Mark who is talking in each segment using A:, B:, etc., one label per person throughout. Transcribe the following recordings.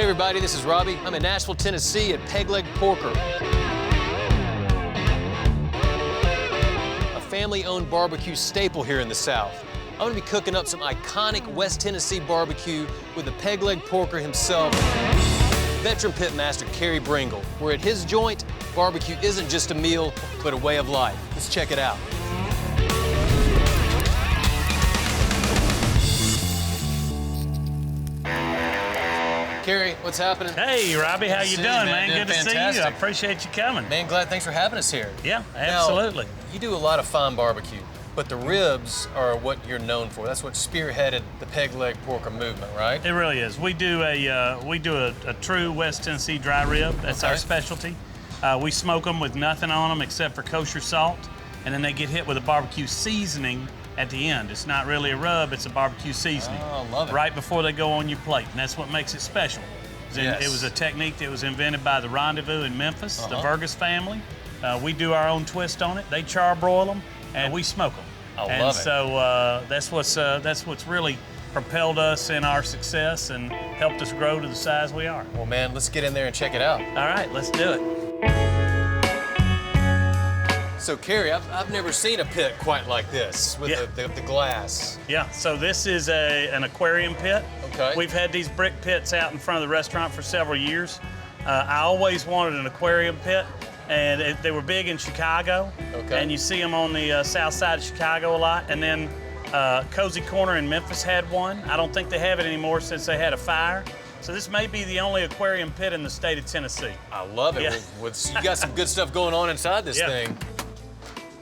A: everybody, this is Robbie. I'm in Nashville, Tennessee at Peg Leg Porker. A family-owned barbecue staple here in the South. I'm gonna be cooking up some iconic West Tennessee barbecue with the Peg Leg Porker himself, veteran pit master Kerry Bringle, where at his joint, barbecue isn't just a meal, but a way of life. Let's check it out. Kerry, what's happening?
B: Hey, Robbie, how you doing, man? Good to see you. I appreciate you coming.
A: Man, glad. Thanks for having us here.
B: Yeah, absolutely.
A: Now, you do a lot of fine barbecue, but the ribs are what you're known for. That's what spearheaded the Peg Leg Porker movement, right?
B: It really is. We do a true West Tennessee dry rib. That's our specialty. We smoke them with nothing on them except for kosher salt, and then they get hit with a barbecue seasoning at the end. It's not really a rub, it's a barbecue seasoning.
A: Oh, love it.
B: Right before they go on your plate, and that's what makes it special. It was a technique that was invented by the Rendezvous in Memphis, the Burgess family. We do our own twist on it. They charbroil them, and we smoke them.
A: I love it.
B: And so that's what's really propelled us in our success and helped us grow to the size we are.
A: Well, man, let's get in there and check it out.
B: All right, let's do it.
A: So, Kerry, I've never seen a pit quite like this with the glass.
B: Yeah, so this is an aquarium pit.
A: Okay.
B: We've had these brick pits out in front of the restaurant for several years. I always wanted an aquarium pit, and they were big in Chicago.
A: Okay.
B: And you see them on the south side of Chicago a lot. And then Cozy Corner in Memphis had one. I don't think they have it anymore since they had a fire. So this may be the only aquarium pit in the state of Tennessee.
A: I love it.
B: Yeah.
A: You got some good stuff going on inside this thing.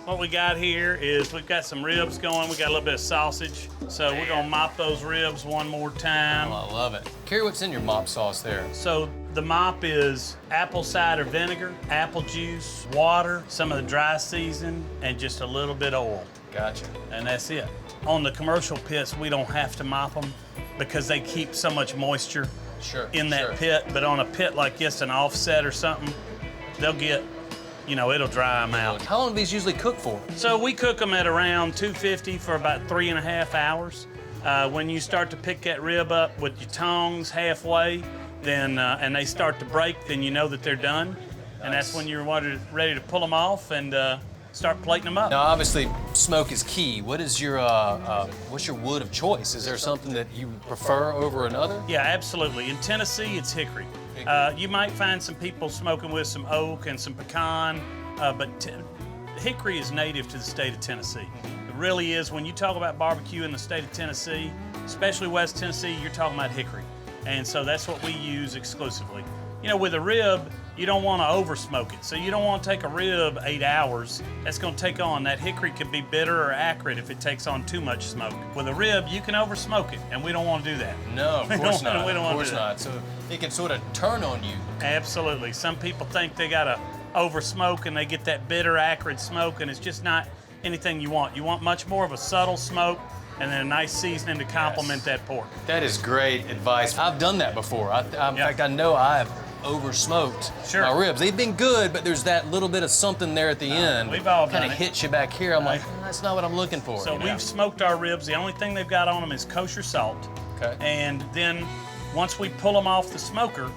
B: What we got here is we've got some ribs going. We got a little bit of sausage. So we're gonna mop those ribs one more time.
A: Oh, I love it. Kerry, what's in your mop sauce there?
B: So the mop is apple cider vinegar, apple juice, water, some of the dry season, and just a little bit of oil.
A: Gotcha.
B: And that's it. On the commercial pits, we don't have to mop them because they keep so much moisture in that pit. But on a pit like this, an offset or something, they'll get, it'll dry them out.
A: How long do these usually cook for?
B: So we cook them at around 250 for about 3.5 hours. When you start to pick that rib up with your tongs halfway, then and they start to break, then you know that they're done. Nice. And that's when you're ready to pull them off and start plating them up.
A: Now, obviously, smoke is key. What is your what's your wood of choice? Is there something that you prefer over another?
B: Yeah, absolutely. In Tennessee, it's hickory. You might find some people smoking with some oak and some pecan, but hickory is native to the state of Tennessee. It really is. When you talk about barbecue in the state of Tennessee, especially West Tennessee, you're talking about hickory. And so that's what we use exclusively. With a rib, you don't want to over smoke it. So you don't want to take a rib 8 hours. That's going to take on, that hickory can be bitter or acrid if it takes on too much smoke. With a rib, you can over smoke it, and we don't want to do that.
A: No, of course not.
B: We don't want to do that.
A: Of course not. So it can sort of turn on you.
B: Absolutely. Some people think they got to over smoke and they get that bitter, acrid smoke, and it's just not anything you want. You want much more of a subtle smoke and then a nice seasoning to complement that pork.
A: That is great advice. I've done that before. In fact, I know I've over-smoked my ribs. They've been good, but there's that little bit of something there at the end.
B: We've all
A: kind of hits you back here. I'm like, that's not what I'm looking for.
B: So we've smoked our ribs. The only thing they've got on them is kosher salt.
A: Okay.
B: And then once we pull them off the smoker,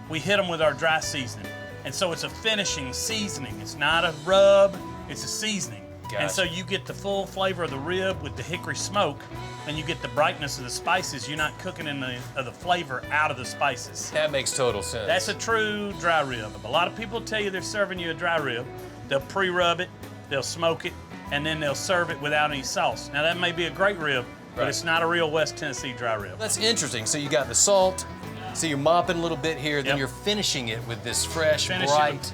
B: we hit them with our dry seasoning. And so it's a finishing seasoning. It's not a rub, it's a seasoning.
A: Gotcha.
B: And so you get the full flavor of the rib with the hickory smoke, and you get the brightness of the spices. You're not cooking the flavor out of the spices.
A: That makes total sense.
B: That's a true dry rib. A lot of people tell you they're serving you a dry rib. They'll pre-rub it, they'll smoke it, and then they'll serve it without any sauce. Now that may be a great rib, but it's not a real West Tennessee dry rib.
A: That's interesting. So you got the salt, so you're mopping a little bit here, then you're finishing it with this fresh, bright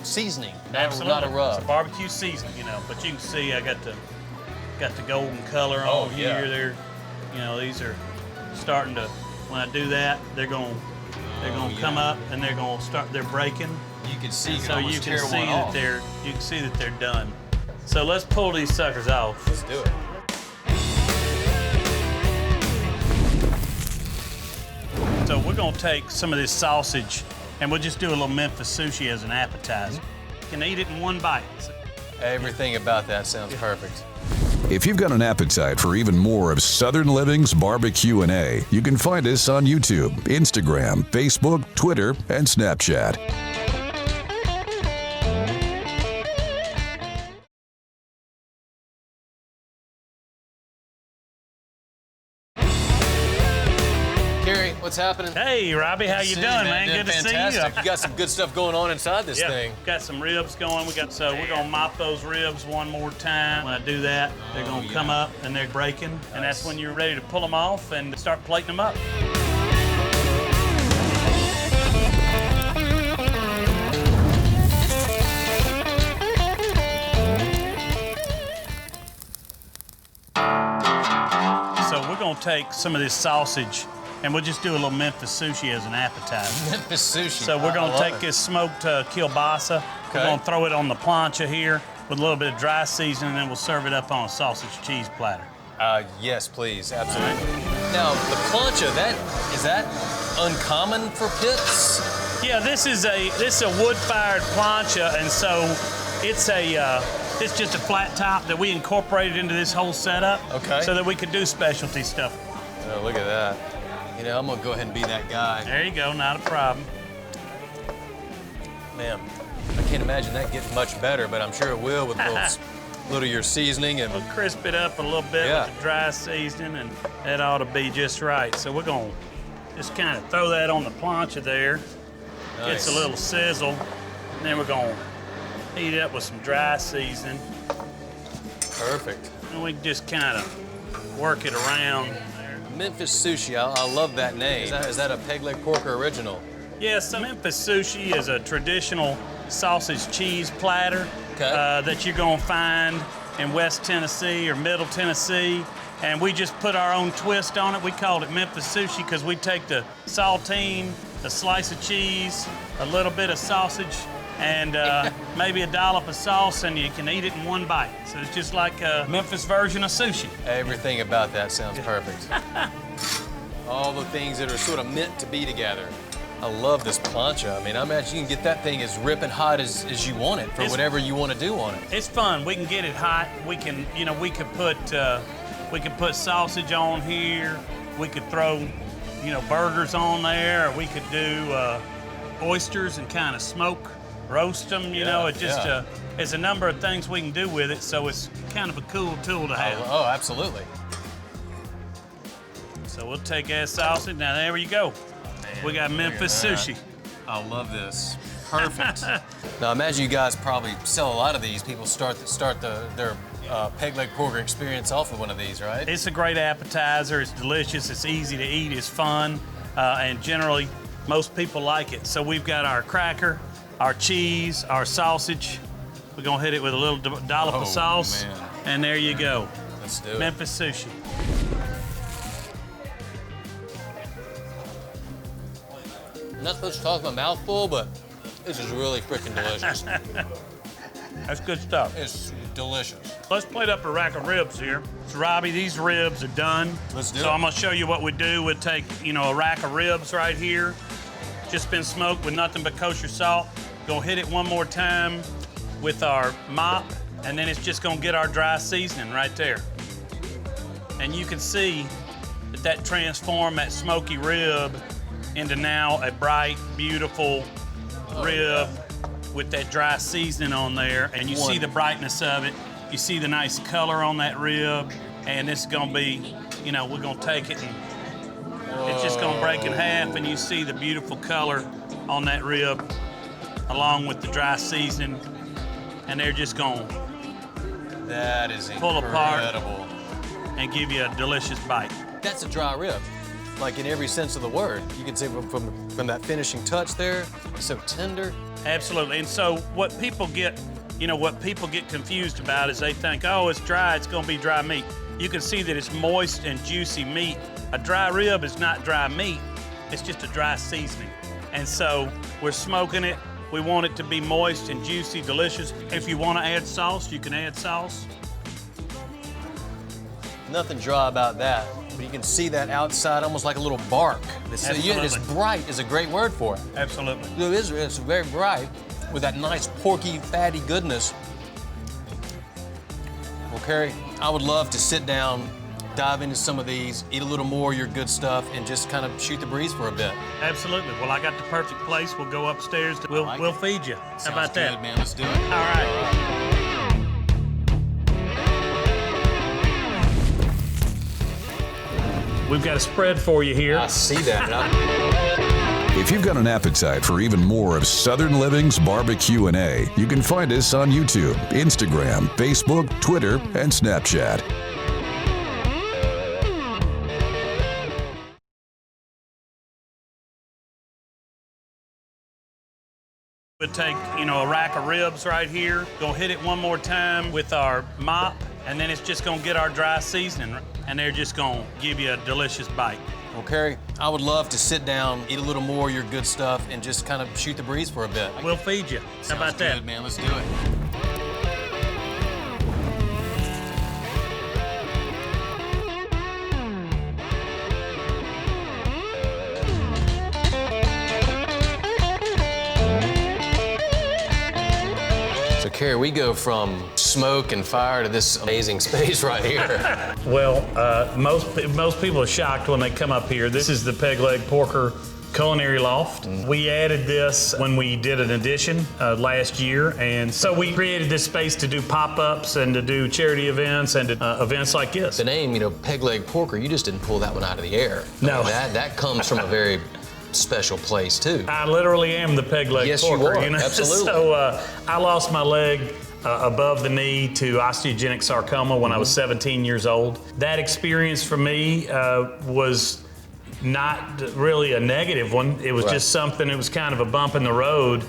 A: seasoning.
B: Absolutely.
A: Not a rub.
B: It's a barbecue seasoning, But you can see I got the golden color on here. They're, these are starting to. When I do that, they're going to come up and they're going to start. They're breaking.
A: You can see.
B: So you can see that they're done. So let's pull these suckers off.
A: Let's do it.
B: So we're going to take some of this sausage and we'll just do a little Memphis sushi as an appetizer. You can eat it in one bite.
A: Everything about that sounds perfect.
C: If you've got an appetite for even more of Southern Living's BBQ&A, you can find us on YouTube, Instagram, Facebook, Twitter, and Snapchat.
A: Kerry, what's happening?
B: Hey, Robbie, how you doing, man? Good to see you.
A: You got some good stuff going on inside this thing.
B: Got some ribs going. We're gonna mop those ribs one more time. When I do that, they're gonna come up and they're breaking, and that's when you're ready to pull them off and start plating them up. So we're gonna take some of this sausage and we'll just do a little Memphis sushi as an appetizer.
A: Memphis sushi.
B: So we're gonna take this smoked kielbasa. We're gonna throw it on the plancha here with a little bit of dry seasoning, and then we'll serve it up on a sausage cheese platter.
A: Yes, please, absolutely. Now, the plancha, is that uncommon for pits?
B: Yeah, this is a wood-fired plancha, and so it's just a flat top that we incorporated into this whole setup.
A: Okay.
B: So that we could do specialty stuff.
A: Oh, look at that. You know, I'm gonna go ahead and be that guy.
B: There you go, not a problem.
A: Man, I can't imagine that getting much better, but I'm sure it will with a little of your seasoning and.
B: We'll crisp it up a little bit with the dry seasoning, and that ought to be just right. So we're gonna just kind of throw that on the plancha there.
A: Nice.
B: Gets a little sizzle, and then we're gonna heat it up with some dry seasoning.
A: Perfect.
B: And we can just kind of work it around.
A: Memphis sushi, I love that name. Is that a peg leg pork original?
B: Yes, Memphis sushi is a traditional sausage cheese platter that you're gonna find in West Tennessee or Middle Tennessee. And we just put our own twist on it. We called it Memphis sushi because we take the saltine, a slice of cheese, a little bit of sausage, and maybe a dollop of sauce, and you can eat it in one bite. So it's just like a Memphis version of sushi.
A: Everything about that sounds perfect. All the things that are sort of meant to be together. I love this plancha. I mean, I imagine you can get that thing as ripping hot as you want it for whatever you want to do on it.
B: It's fun. We can get it hot. We can, we could put sausage on here. We could throw, burgers on there. Or we could do oysters and kind of roast them. It's a number of things we can do with it. So it's kind of a cool tool to have.
A: Oh, absolutely.
B: So we'll take that sausage. Now there you go. We got Memphis sushi.
A: I love this. Perfect. Now, I imagine you guys probably sell a lot of these. People start their peg leg pork experience off with one of these, right?
B: It's a great appetizer. It's delicious. It's easy to eat. It's fun. And generally, most people like it. So we've got our cracker, our cheese, our sausage. We're going to hit it with a little dollop of sauce.
A: Man.
B: And there you go.
A: Let's do it.
B: Memphis sushi.
A: I'm not supposed to talk my mouth full, but this is really freaking delicious.
B: That's good stuff.
A: It's delicious.
B: Let's plate up a rack of ribs here. So, Robbie, these ribs are done.
A: Let's do it.
B: So I'm gonna show you what we do. We'll take, a rack of ribs right here, just been smoked with nothing but kosher salt. Gonna hit it one more time with our mop, and then it's just gonna get our dry seasoning right there. And you can see that transformed that smoky rib into now a bright, beautiful rib with that dry seasoning on there. And you see the brightness of it. You see the nice color on that rib. And this is gonna be, we're gonna take it and it's just gonna break in half, and you see the beautiful color on that rib along with the dry seasoning. And they're just gonna
A: that is
B: pull apart
A: incredible
B: and give you a delicious bite.
A: That's a dry rib, like in every sense of the word. You can see from that finishing touch there, it's so tender.
B: Absolutely. And so what people get confused about is they think, oh, it's dry, it's gonna be dry meat. You can see that it's moist and juicy meat. A dry rib is not dry meat, it's just a dry seasoning. And so we're smoking it. We want it to be moist and juicy, delicious. If you want to add sauce, you can add sauce.
A: Nothing dry about that, but you can see that outside almost like a little bark. It's bright is a great word for it.
B: Absolutely.
A: It's very bright with that nice porky, fatty goodness. We'll Perry, I would love to sit down, dive into some of these, eat a little more of your good stuff, and just kind of shoot the breeze for a bit.
B: Absolutely. Well, I got the perfect place. We'll go upstairs. We'll feed you. How about that?
A: Good, man. Let's do it.
B: All right. We've got a spread for you here.
A: I see that.
C: If you've got an appetite for even more of Southern Living's BBQ&A, you can find us on YouTube, Instagram, Facebook, Twitter, and Snapchat.
B: We'll take, a rack of ribs right here. Gonna hit it one more time with our mop, and then it's just gonna get our dry seasoning, and they're just gonna give you a delicious bite.
A: Well, Kerry, I would love to sit down, eat a little more of your good stuff, and just kind of shoot the breeze for a bit.
B: We'll feed you. How about that?
A: Good, man. Let's do it. So, Kerry, we go from smoke and fire to this amazing space right here.
B: Well, most people are shocked when they come up here. This is the Peg Leg Porker Culinary Loft. We added this when we did an addition last year, and so we created this space to do pop-ups and to do charity events and events like this.
A: The name, Peg Leg Porker, you just didn't pull that one out of the air.
B: No.
A: That comes from a very special place, too.
B: I literally am the Peg Leg
A: Yes,
B: Porker.
A: you are. Absolutely.
B: So I lost my leg above the knee to osteogenic sarcoma when I was 17 years old. That experience for me was not really a negative one. It was just something, it was kind of a bump in the road,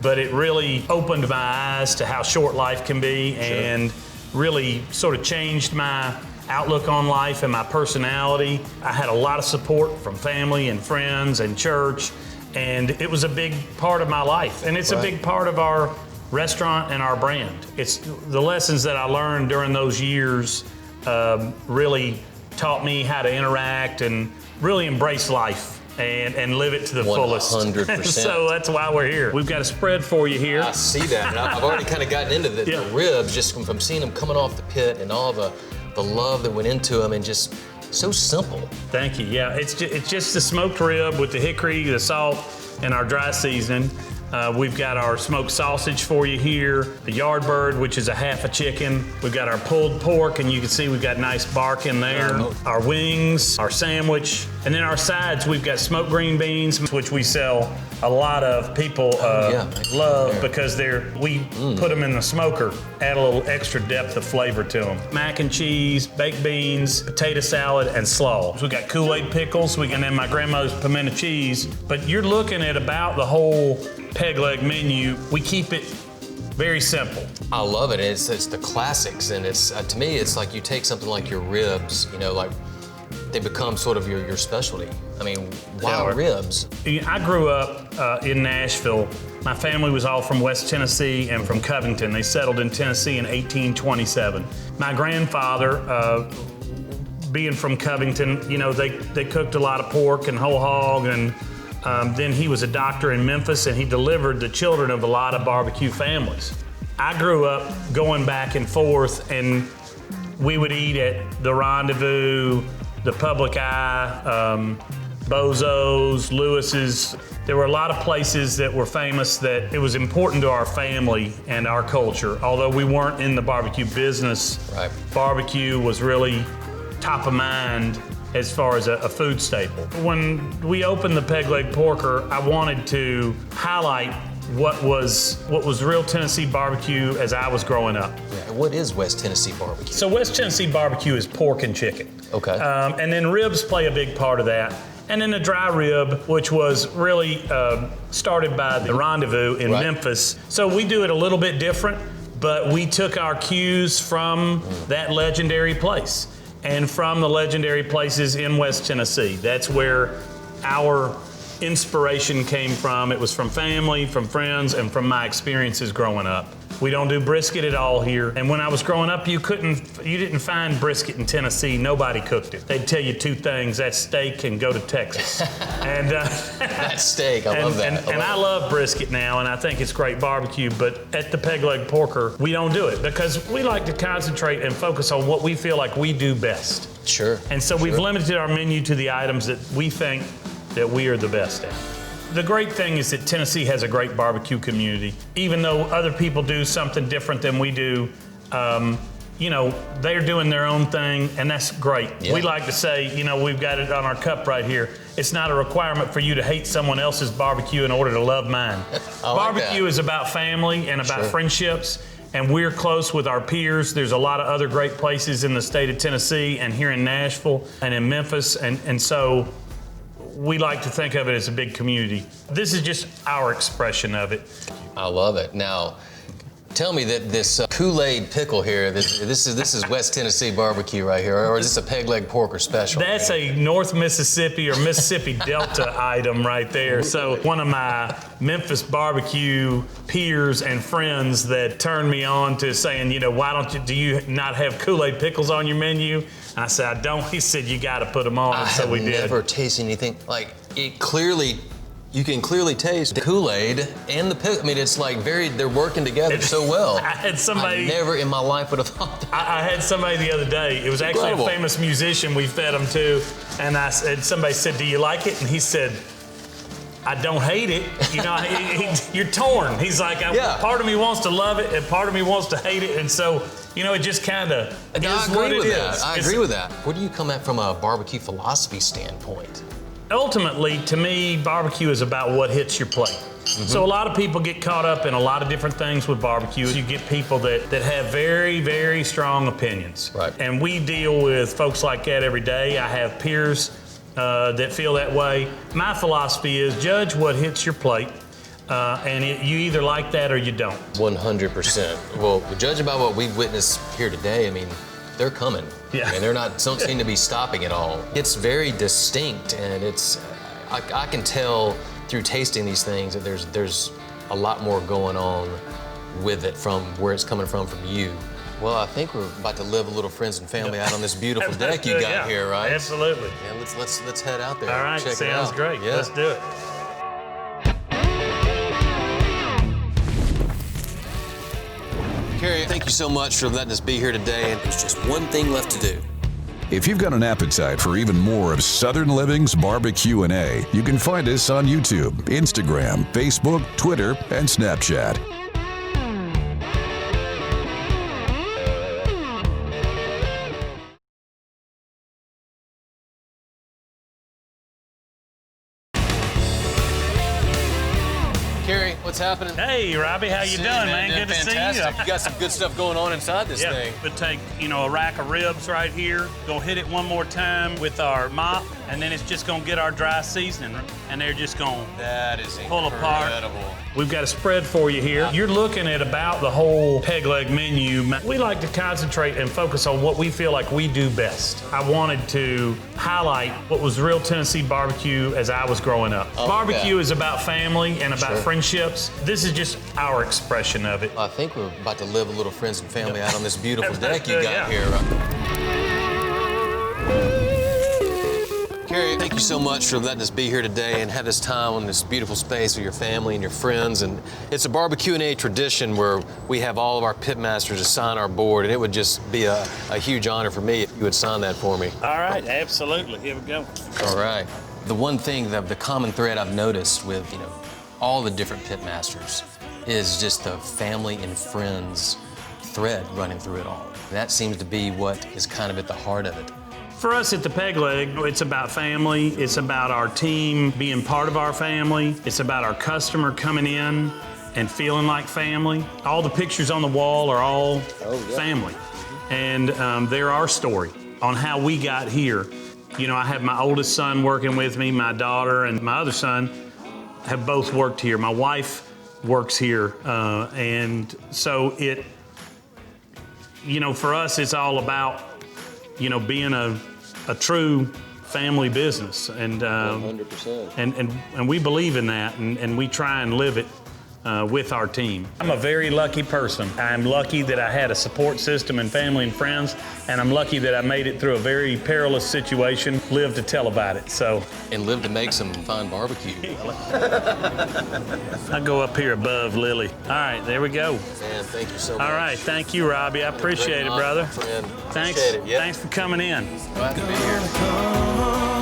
B: but it really opened my eyes to how short life can be and really sort of changed my outlook on life and my personality. I had a lot of support from family and friends and church, and it was a big part of my life. And it's a big part of our restaurant and our brand. It's the lessons that I learned during those years really taught me how to interact and really embrace life and live it to the fullest.
A: 100%.
B: So that's why we're here. We've got a spread for you here.
A: I see that. And I've already kind of gotten into the ribs just from seeing them coming off the pit and all the love that went into them, and just so simple.
B: Thank you. Yeah, it's just the smoked rib with the hickory, the salt, and our dry seasoning. We've got our smoked sausage for you here, the yard bird, which is a half a chicken. We've got our pulled pork, and you can see we've got nice bark in there. Our wings, our sandwich, and then our sides, we've got smoked green beans, which we sell a lot of. People love because we put them in the smoker, add a little extra depth of flavor to them. Mac and cheese, baked beans, potato salad, and slaw. So we got Kool-Aid pickles, and then my grandmother's pimento cheese. But you're looking at about the whole Peg Leg menu. We keep it very simple.
A: I love it. It's the classics, and it's to me, it's like you take something like your ribs, like they become sort of your specialty. I mean, why ribs?
B: I grew up in Nashville. My family was all from West Tennessee and from Covington. They settled in Tennessee in 1827. My grandfather, being from Covington, they cooked a lot of pork and whole hog, and then he was a doctor in Memphis, and he delivered the children of a lot of barbecue families. I grew up going back and forth, and we would eat at the Rendezvous, the Public Eye, Bozo's, Lewis's. There were a lot of places that were famous that it was important to our family and our culture. Although we weren't in the barbecue business, barbecue was really top of mind as far as a food staple. When we opened the Peg Leg Porker, I wanted to highlight what was real Tennessee barbecue as I was growing up.
A: Yeah. What is West Tennessee barbecue?
B: So West Tennessee barbecue is pork and chicken.
A: Okay.
B: And then ribs play a big part of that. And then the dry rib, which was really started by the Rendezvous in Memphis. So we do it a little bit different, but we took our cues from that legendary place and from the legendary places in West Tennessee. That's where our inspiration came from. It was from family, from friends, and from my experiences growing up. We don't do brisket at all here. And when I was growing up, you didn't find brisket in Tennessee. Nobody cooked it. They'd tell you two things: that's steak and go to Texas. And
A: that steak, I love that.
B: I love brisket now, and I think it's great barbecue. But at the Peg Leg Porker, we don't do it because we like to concentrate and focus on what we feel like we do best.
A: Sure.
B: And so we've limited our menu to the items that we think that we are the best at. The great thing is that Tennessee has a great barbecue community. Even though other people do something different than we do, you know, they're doing their own thing, and that's great.
A: Yeah.
B: We like to say, you know, we've got it on our cup right here. It's not a requirement for you to hate someone else's barbecue in order to love mine. Barbecue is about family and about friendships, and we're close with our peers. There's a lot of other great places in the state of Tennessee and here in Nashville and in Memphis, and so we like to think of it as a big community. This is just our expression of it.
A: I love it. Now, tell me that this Kool-Aid pickle here, this is West Tennessee barbecue right here, or is this a Peg Leg Porker special?
B: That's a North Mississippi or Mississippi Delta item right there. So one of my Memphis barbecue peers and friends that turned me on to saying, you know, do you not have Kool-Aid pickles on your menu? And I said, I don't. He said, you got to put them on. So we did.
A: I've never tasted anything like it. Clearly, you can clearly taste the Kool-Aid and the pickle. I mean, it's like they're working together so well.
B: I had somebody.
A: I never in my life would have thought that.
B: I had somebody the other day. It was actually a famous musician we fed him to, and somebody said, do you like it? And he said, I don't hate it. You know, you're torn. He's like, part of me wants to love it, and part of me wants to hate it, and so, you know, it just kind of is what it is.
A: I agree with that. Where do you come at from a barbecue philosophy standpoint?
B: Ultimately, to me, barbecue is about what hits your plate. So a lot of people get caught up in a lot of different things with barbecue. You get people that have very, very strong opinions. Right. And we deal with folks like that every day. I have peers that feel that way. My philosophy is judge what hits your plate. You either like that or you don't.
A: 100%. Well, judging by what we've witnessed here today, I mean, they're coming.
B: Yeah.
A: And don't seem to be stopping at all. It's very distinct, and I can tell through tasting these things that there's a lot more going on with it from where it's coming from you. Well, I think we're about to live a little friends and family out on this beautiful deck you got here, right?
B: Absolutely.
A: Yeah, let's head out there.
B: All right,
A: check
B: sounds
A: it out.
B: great.
A: Yeah.
B: Let's do it.
A: Carrie, thank you so much for letting us be here today, and there's just one thing left to do.
C: If you've got an appetite for even more of Southern Living's BBQ&A, you can find us on YouTube, Instagram, Facebook, Twitter, and Snapchat.
A: Carrie, what's happening?
B: Hey, Robbie, how you doing, man? Good to see you.
A: You got some good stuff going on inside this thing.
B: We'll take, a rack of ribs right here. Go hit it one more time with our mop, and then it's just gonna get our dry seasoning, and they're just gonna pull apart. We've got a spread for you here. You're looking at about the whole Peg Leg menu. We like to concentrate and focus on what we feel like we do best. I wanted to highlight what was real Tennessee barbecue as I was growing up. Barbecue is about family and about friendships. This is just our expression of it.
A: I think we're about to live a little friends and family out on this beautiful deck you got here. Carrie, thank you so much for letting us be here today and have this time on this beautiful space with your family and your friends. And it's a BBQ&A tradition where we have all of our pitmasters to sign our board, and it would just be a huge honor for me if you would sign that for me.
B: All right, absolutely. Here we go.
A: All right. The one thing, the common thread I've noticed with, all the different pitmasters is just the family and friends thread running through it all. That seems to be what is kind of at the heart of it.
B: For us at the Peg Leg, it's about family. It's about our team being part of our family. It's about our customer coming in and feeling like family. All the pictures on the wall are all family. And they're our story on how we got here. I have my oldest son working with me, my daughter and my other son have both worked here. My wife works here. And so for us, it's all about, being a true family business, and
A: 100%.
B: And we believe in that, and we try and live it with our team. I'm a very lucky person. I'm lucky that I had a support system and family and friends, and I'm lucky that I made it through a very perilous situation, lived to tell about it. So,
A: and live to make some fine barbecue.
B: I go up here above Lily. All right, there we go.
A: Man, thank you so much.
B: All right, thank you, Robbie. I appreciate it, brother.
A: Friend.
B: Thanks.
A: Appreciate it. Yep.
B: Thanks for coming in.
A: Glad to be here.